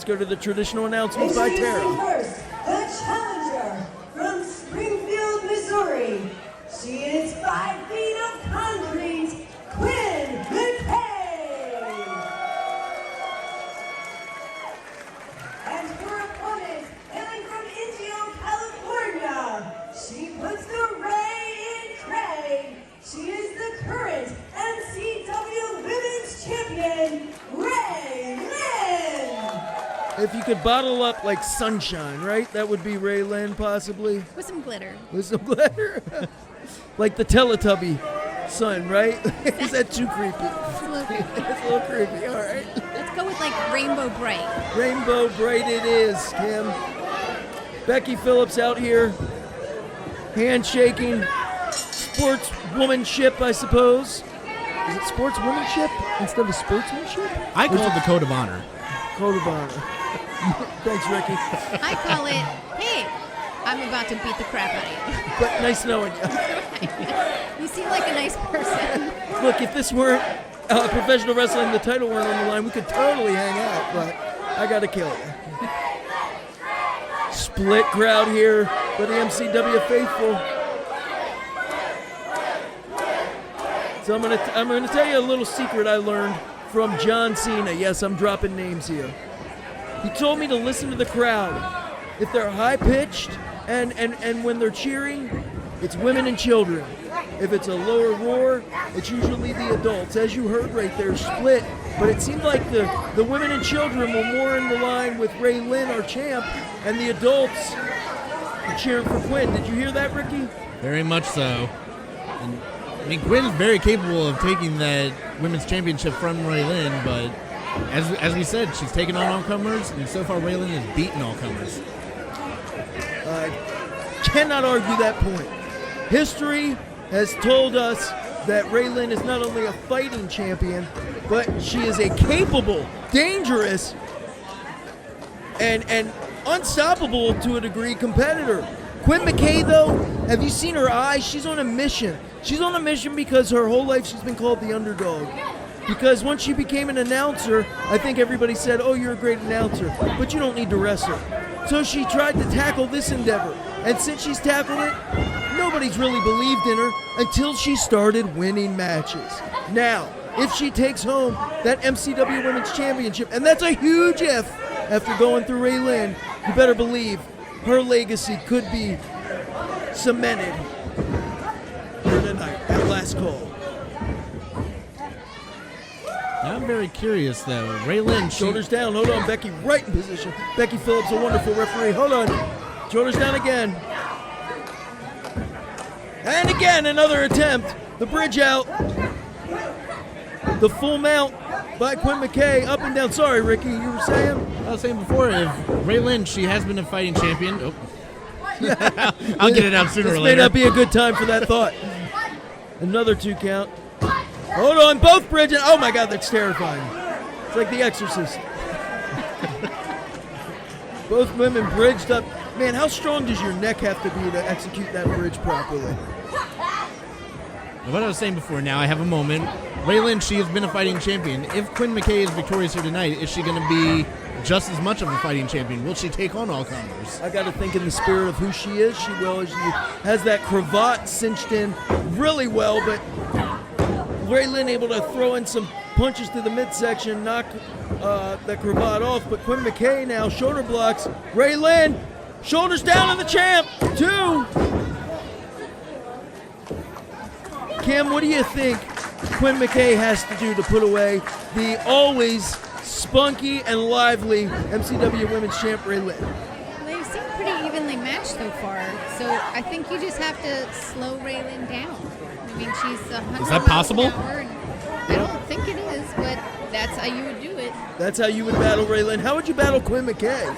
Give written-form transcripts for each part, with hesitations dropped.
let's go to the traditional announcements by Tara. First, the challenger from Springfield, Missouri. She is 5 feet of concrete, Quinn McKay. And her opponent, hailing from Indy, California, she puts the Ray in Craig. She is the current MCW Women's Champion, Ray Lynn. If you could bottle up like sunshine, right? That would be Ray Lynn, possibly. With some glitter. With some glitter. Like the Teletubby sun, right? Is that too creepy? It's a little creepy. It's a little creepy, all right. Let's go with like Rainbow Bright. Rainbow Bright it is, Kim. Becky Phillips out here, handshaking, sportswomanship, I suppose. Is it sportswomanship instead of sportsmanship? I call it the Code of Honor. Code of Honor. Thanks, Ricky. I call it, hey, I'm about to beat the crap out of you. But nice knowing you. You seem like a nice person. Look, if this weren't professional wrestling, the title weren't on the line, we could totally hang out, but I gotta kill you. Split crowd here for the MCW faithful. So I'm gonna tell you a little secret I learned from John Cena. Yes, I'm dropping names here. He told me to listen to the crowd. If they're high pitched and when they're cheering, it's women and children. If it's a lower roar, it's usually the adults. As you heard right there, split. But it seemed like the women and children were more in the line with Ray Lynn, our champ, and the adults were cheering for Quinn. Did you hear that, Ricky? Very much so. And, I mean, Quinn's very capable of taking that women's championship from Ray Lynn, but as we said, she's taken on all comers, and so far Ray Lynn has beaten all comers. Cannot argue that point. History has told us that Ray Lynn is not only a fighting champion, but she is a capable, dangerous, and unstoppable to a degree competitor. Quinn McKay, though, have you seen her eyes? She's on a mission. She's on a mission because her whole life she's been called the underdog. Because once she became an announcer, I think everybody said, oh, you're a great announcer, but you don't need to wrestle. So she tried to tackle this endeavor. And since she's tackled it, nobody's really believed in her until she started winning matches. Now, if she takes home that MCW Women's Championship, and that's a huge if after going through Ray Lynn, you better believe her legacy could be cemented here tonight at Last Call. Now I'm very curious, though. Ray Lynn, shoulders down. Hold on, Becky, right in position. Becky Phillips, a wonderful referee. Hold on. Shoulders down again. And again, another attempt. The bridge out. The full mount by Quinn McKay. Up and down. Sorry, Ricky, you were saying? I was saying before, if Ray Lynn, she has been a fighting champion. Oh. I'll get it out sooner or later. This may not be a good time for that thought. Another 2 count. Hold on, both bridges. Oh my God, that's terrifying. It's like The Exorcist. Both women bridged up. Man, how strong does your neck have to be to execute that bridge properly? What I was saying before, now I have a moment. Ray Lynn, she has been a fighting champion. If Quinn McKay is victorious here tonight, is she going to be just as much of a fighting champion? Will she take on all comers? I got to think in the spirit of who she is, she will. She has that cravat cinched in really well, but Ray Lynn able to throw in some punches to the midsection, knock the cravat off. But Quinn McKay now, shoulder blocks. Ray Lynn, shoulders down on the champ. 2. Kim, what do you think Quinn McKay has to do to put away the always spunky and lively MCW Women's Champ Ray Lynn? They seem pretty evenly matched so far, so I think you just have to slow Ray Lynn down. I mean, she's 100 Is that possible? I don't think it is, but that's how you would do it. That's how you would battle Ray Lynn. How would you battle Quinn McKay?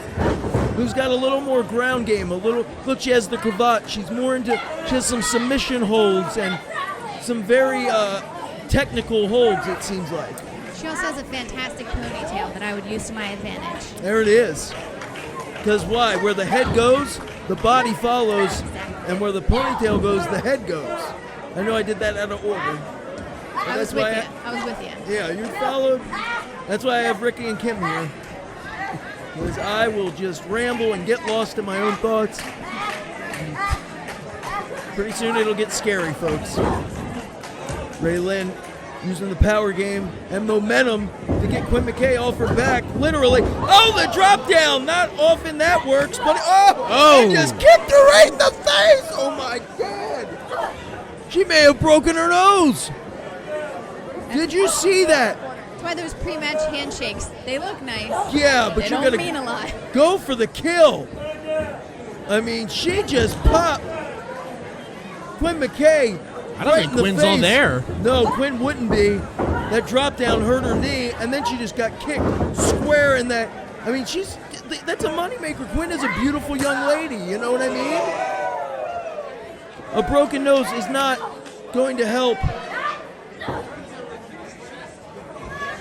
Who's got a little more ground game, look, she has the cravat. She has some submission holds and some very technical holds, it seems like. She also has a fantastic ponytail that I would use to my advantage. There it is. Because why? Where the head goes, the body follows, and where the ponytail goes, the head goes. I know I did that out of order. I was with you. Yeah, you followed. That's why I have Ricky and Kim here. because I will just ramble and get lost in my own thoughts. Pretty soon it'll get scary, folks. Raylin using the power game and momentum to get Quinn McKay off her back, literally. Oh, the drop down! Not often that works, but it just kicked her right in the face! Oh my God! She may have broken her nose! Did you see that? That's why those pre-match handshakes, they look nice. Yeah, but they you're don't gonna mean a lot. go for the kill. I mean, she just popped Quinn McKay. I don't think Quinn's all there. No, Quinn wouldn't be. That drop down hurt her knee, and then she just got kicked square in that. I mean, that's a moneymaker. Quinn is a beautiful young lady, you know what I mean? A broken nose is not going to help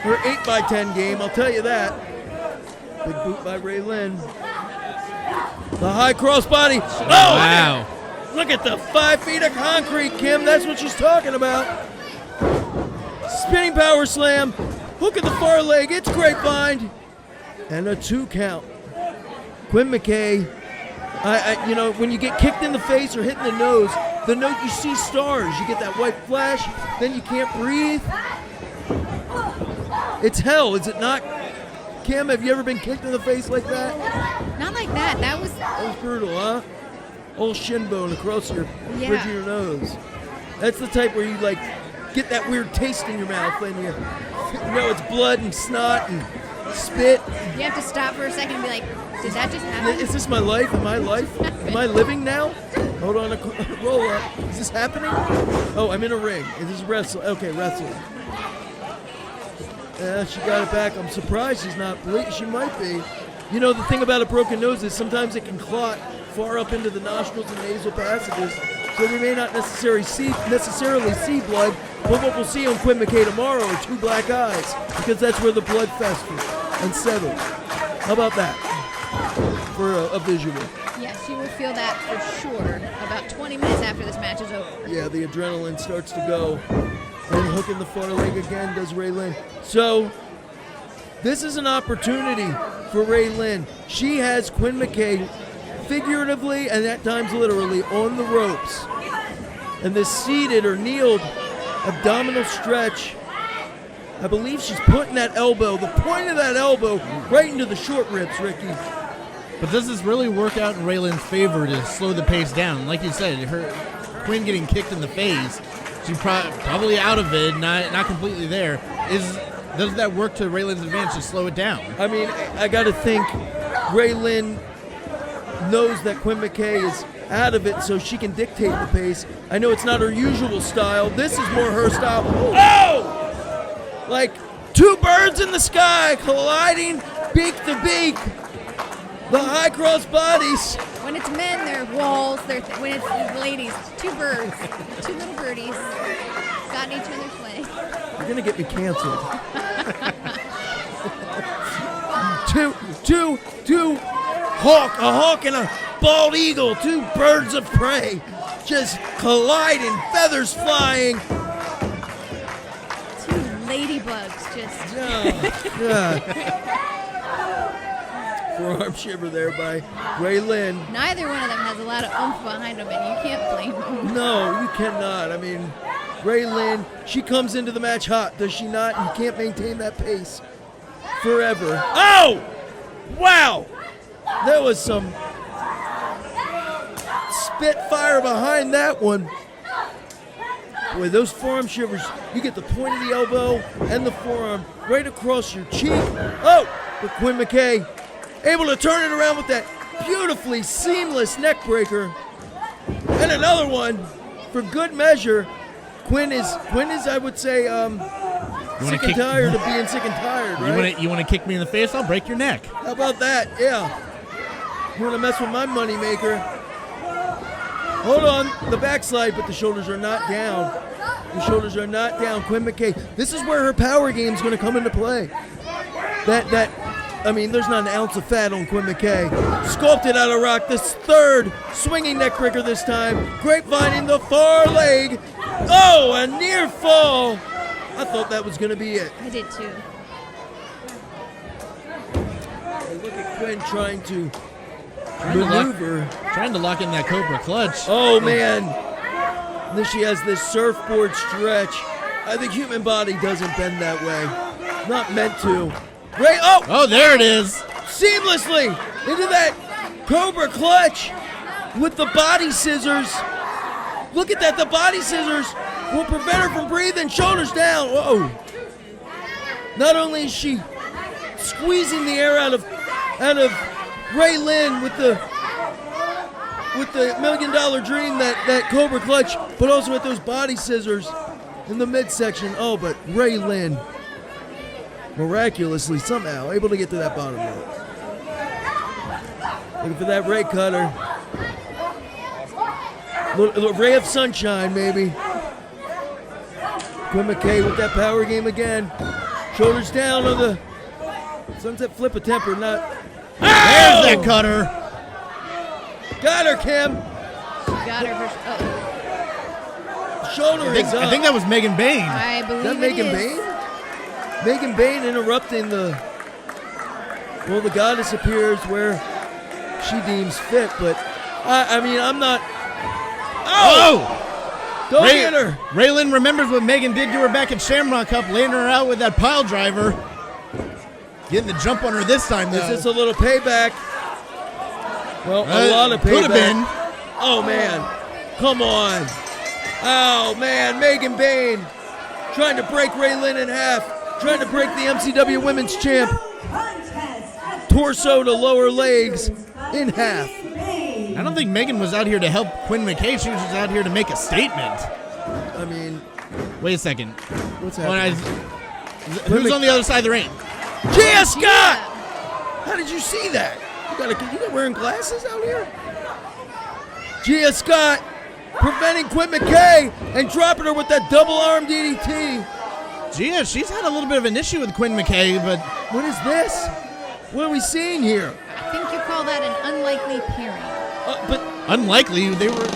her 8x10 game, I'll tell you that. Big boot by Raylin. The high crossbody. Oh, wow. Look at the 5 feet of concrete, Kim. That's what she's talking about. Spinning power slam. Hook at the far leg. It's grapevine. And a 2 count. Quinn McKay. You know, when you get kicked in the face or hit in the nose, you see stars. You get that white flash. Then you can't breathe. It's hell, is it not? Kim, have you ever been kicked in the face like that? Not like that. That was brutal, huh? Old shin bone across your bridge of your nose. That's the type where you like get that weird taste in your mouth and you know it's blood and snot and spit. You have to stop for a second and be like, did that just happen? Is this my life? Am I life? Am I living now? Hold on, roll up. Is this happening? Oh, I'm in a ring. Is this wrestling? Okay, wrestling. She got it back. I'm surprised she's not bleeding. She might be. You know, the thing about a broken nose is sometimes it can clot far up into the nostrils and nasal passages, so we may not necessarily see blood, but what we'll see on Quinn McKay tomorrow are 2 black eyes, because that's where the blood festers and settles. How about that for a visual? Yes, you will feel that for sure about 20 minutes after this match is over. Yeah, the adrenaline starts to go. And hooking the far leg again does Raylin. So, this is an opportunity for Raylin. She has Quinn McKay figuratively and at times literally on the ropes. And this seated or kneeled abdominal stretch, I believe she's putting that elbow, the point of that elbow, right into the short ribs, Ricky. But does this really work out in Raylin's favor to slow the pace down? Like you said, Quinn getting kicked in the face, she's probably out of it, not completely there. Does that work to Raylin's advantage to slow it down? I mean, I got to think Raylin knows that Quinn McKay is out of it, so she can dictate the pace. I know it's not her usual style. This is more her style. Oh! Like 2 birds in the sky colliding beak to beak. The high cross bodies. When it's men, they're walls. When it's ladies, 2 birds, 2 little birdies got in each other's way. You're gonna get me canceled. two a hawk and a bald eagle, 2 birds of prey, just colliding, feathers flying. 2 ladybugs just. Forearm shiver there by Raylin. Neither one of them has a lot of oomph behind them, and you can't blame them. No, you cannot. I mean, Raylin, she comes into the match hot, does she not? You can't maintain that pace forever. Oh! Wow! There was some spitfire behind that one. Boy, those forearm shivers, you get the point of the elbow and the forearm right across your cheek. Oh! But Quinn McKay able to turn it around with that beautifully seamless neck breaker. And another one for good measure. Quinn is I would say, sick and tired of being sick and tired, right? You want to kick me in the face? I'll break your neck. How about that? Yeah. You want to mess with my moneymaker? Hold on, the backslide, but the shoulders are not down. The shoulders are not down. Quinn McKay, this is where her power game is going to come into play. I mean, there's not an ounce of fat on Quinn McKay. Sculpted out of rock, this 3rd swinging neck breaker this time. Grapevine in the far leg. Oh, a near fall. I thought that was going to be it. I did too. Look at Quinn trying to maneuver. Trying to lock in that Cobra clutch. Oh, man. And then she has this surfboard stretch. I think human body doesn't bend that way. Not meant to. Ray, Oh, there it is. seamlessly into that Cobra clutch with the body scissors. Look at that. The body scissors will prevent her from breathing. Shoulders down. Whoa. Not only is she squeezing the air out of Ray Lynn with the $1 million dream, that Cobra clutch, but also with those body scissors in the midsection. Oh, but Ray Lynn miraculously somehow able to get to that bottom rope. Looking for that Ray cutter. Little ray of sunshine, maybe. Quinn McKay with that power game again. Shoulders down on the sunset flip attempt or not. There's that cutter. Got her, Kim. She got her for. Shoulder is up. I think that was Megan Bain. I believe Is that it Megan is. Bain? Megan Bain interrupting the. Well, the goddess appears where she deems fit, but I mean, I'm not. Oh! Don't get her. Raylan remembers what Megan did to her back at Shamrock Cup, laying her out with that pile driver. Getting the jump on her this time, though. Is this a little payback? Well, a lot of payback. Could have been. Oh, man. Come on. Oh, man. Megan Bain trying to break Ray Lynn in half. Trying to break the MCW Women's Champ. Torso to lower legs in half. I don't think Megan was out here to help Quinn McKay. She was just out here to make a statement. I mean, Wait a second. what's happening? Who's on the other side of the ring? Gia Scott! How did you see that? You got wearing glasses out here? Gia Scott preventing Quinn McKay and dropping her with that double arm DDT. Gia, she's had a little bit of an issue with Quinn McKay, but What is this? What are we seeing here? I think you call that an unlikely pairing. But unlikely. They were